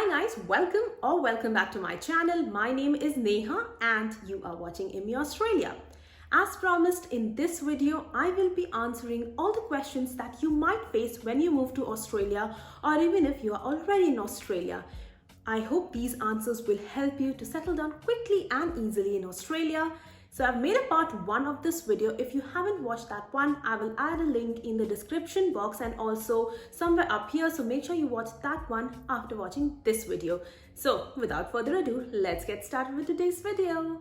guys, welcome back to my channel. My name is Neha and you are watching IMMI Australia. As promised, in this video, I will be answering all the questions that you might face when you move to Australia or even if you are already in Australia. I hope these answers will help you to settle down quickly and easily in Australia. So I've made a part 1 of this video. If you haven't watched that one, I will add a link in the description box and also somewhere up here. So make sure you watch that one after watching this video. So without further ado, let's get started with today's video.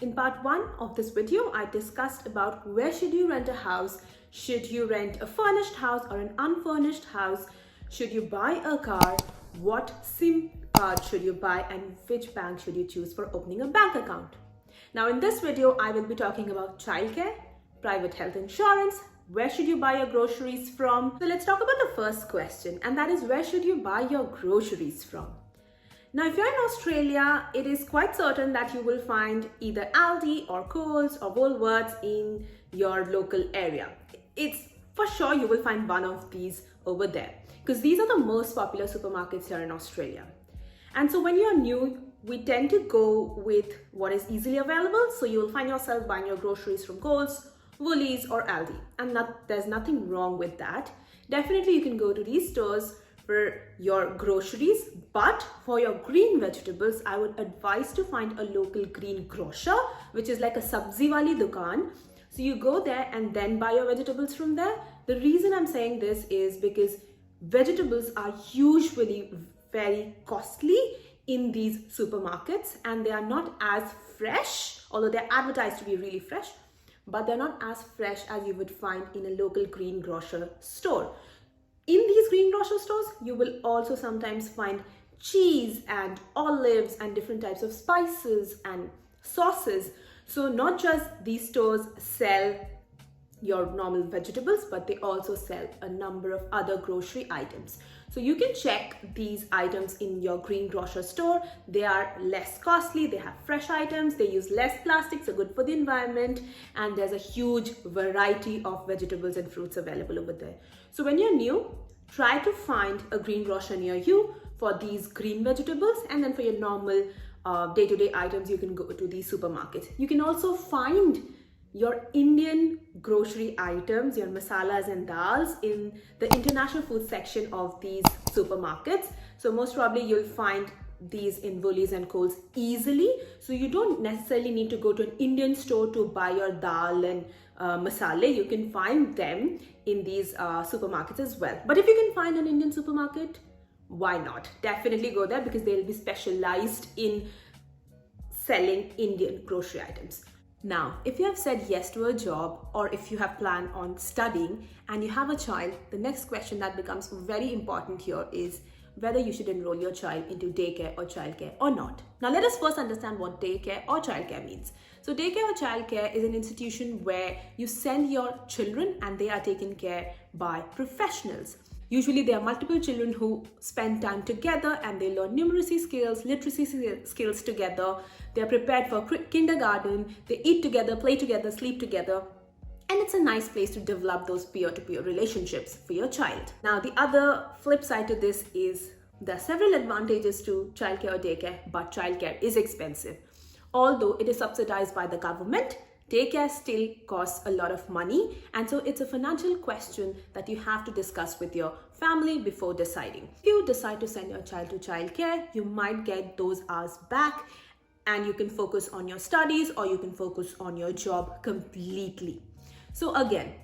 In part 1 of this video, I discussed about where should you rent a house, should you rent a furnished house or an unfurnished house, should you buy a car, what SIM card should you buy, and which bank should you choose for opening a bank account. Now in this video, I will be talking about childcare, private health insurance, where should you buy your groceries from. So let's talk about the first question, and that is where should you buy your groceries from. Now, if you're in Australia, it is quite certain that you will find either Aldi or Coles or Woolworths in your local area. It's for sure you will find one of these over there because these are the most popular supermarkets here in Australia. And so when you're new, we tend to go with what is easily available. So you will find yourself buying your groceries from Coles, Woolies or Aldi. And there's nothing wrong with that. Definitely you can go to these stores for your groceries, but for your green vegetables, I would advise to find a local green grocer, which is like a sabzi wali dukaan. So you go there and then buy your vegetables from there. The reason I'm saying this is because vegetables are usually very costly in these supermarkets and they are not as fresh, although they're advertised to be really fresh, but they're not as fresh as you would find in a local green grocer store. In these green grocery stores, you will also sometimes find cheese and olives and different types of spices and sauces. So not just these stores sell your normal vegetables, but they also sell a number of other grocery items. So you can check these items in your green grocery store. They are less costly, they have fresh items, they use less plastic, so good for the environment, and there's a huge variety of vegetables and fruits available over there. So when you're new, try to find a green grocer near you for these green vegetables, and then for your normal day-to-day items, you can go to these supermarkets. You can also find your Indian grocery items, your masalas and dals in the international food section of these supermarkets. So most probably you'll find these in Woolies and Coles easily. So you don't necessarily need to go to an Indian store to buy your dal and masala. You can find them in these supermarkets as well. But if you can find an Indian supermarket, why not? Definitely go there because they'll be specialized in selling Indian grocery items. Now, if you have said yes to a job or if you have planned on studying and you have a child, the next question that becomes very important here is whether you should enroll your child into daycare or childcare or not. Now, let us first understand what daycare or childcare means. So daycare or childcare is an institution where you send your children and they are taken care by professionals. Usually there are multiple children who spend time together and they learn numeracy skills, literacy skills together. They're prepared for kindergarten, they eat together, play together, sleep together. And it's a nice place to develop those peer-to-peer relationships for your child. Now, the other flip side to this is there are several advantages to childcare or daycare, but childcare is expensive. Although it is subsidized by the government, daycare still costs a lot of money, and so it's a financial question that you have to discuss with your family before deciding. If you decide to send your child to childcare, you might get those hours back and you can focus on your studies or you can focus on your job completely. So again,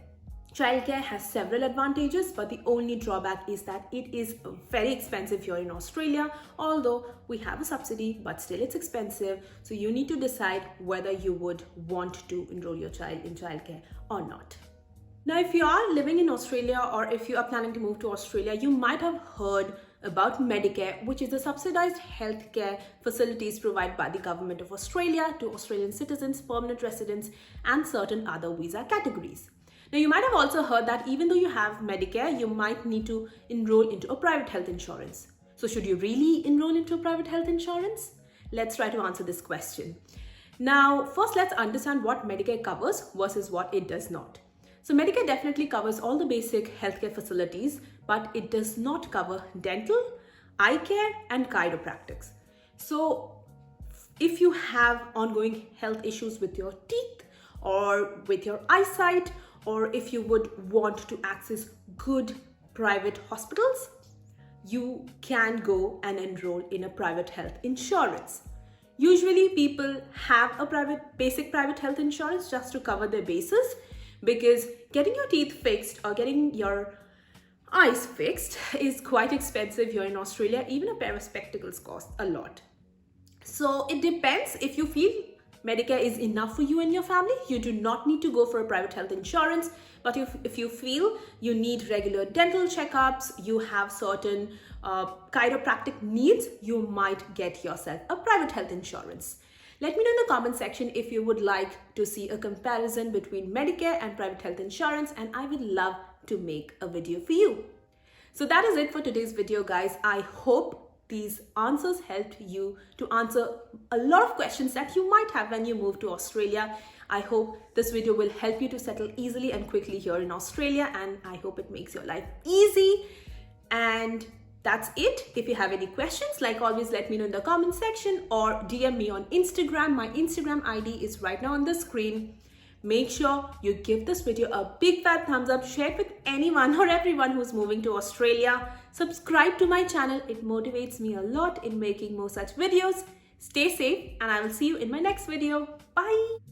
childcare has several advantages, but the only drawback is that it is very expensive here in Australia. Although we have a subsidy, but still it's expensive. So you need to decide whether you would want to enroll your child in childcare or not. Now, if you are living in Australia or if you are planning to move to Australia, you might have heard about Medicare, which is the subsidized healthcare facilities provided by the government of Australia to Australian citizens, permanent residents, and certain other visa categories. Now, you might have also heard that even though you have Medicare, you might need to enroll into a private health insurance. So should you really enroll into a private health insurance? Let's try to answer this question. Now, first let's understand what Medicare covers versus what it does not. So Medicare definitely covers all the basic healthcare facilities, but it does not cover dental, eye care, and chiropractics. So if you have ongoing health issues with your teeth or with your eyesight, or if you would want to access good private hospitals, you can go and enroll in a private health insurance. Usually people have a basic private health insurance just to cover their bases, because getting your teeth fixed or getting your eyes fixed is quite expensive here in Australia. Even a pair of spectacles cost a lot. So it depends. If you feel Medicare is enough for you and your family, you do not need to go for a private health insurance. But if you feel you need regular dental checkups, you have certain chiropractic needs, you might get yourself a private health insurance. Let me know in the comment section if you would like to see a comparison between Medicare and private health insurance, and I would love to make a video for you. So that is it for today's video, guys. I hope these answers helped you to answer a lot of questions that you might have when you move to Australia. I hope this video will help you to settle easily and quickly here in Australia, and I hope it makes your life easy. And that's it. If you have any questions, like always, let me know in the comment section or DM me on Instagram. My Instagram ID is right now on the screen. Make sure you give this video a big fat thumbs up, share it with anyone or everyone who's moving to Australia. Subscribe to my channel. It motivates me a lot in making more such videos. Stay safe, and I will see you in my next video. Bye.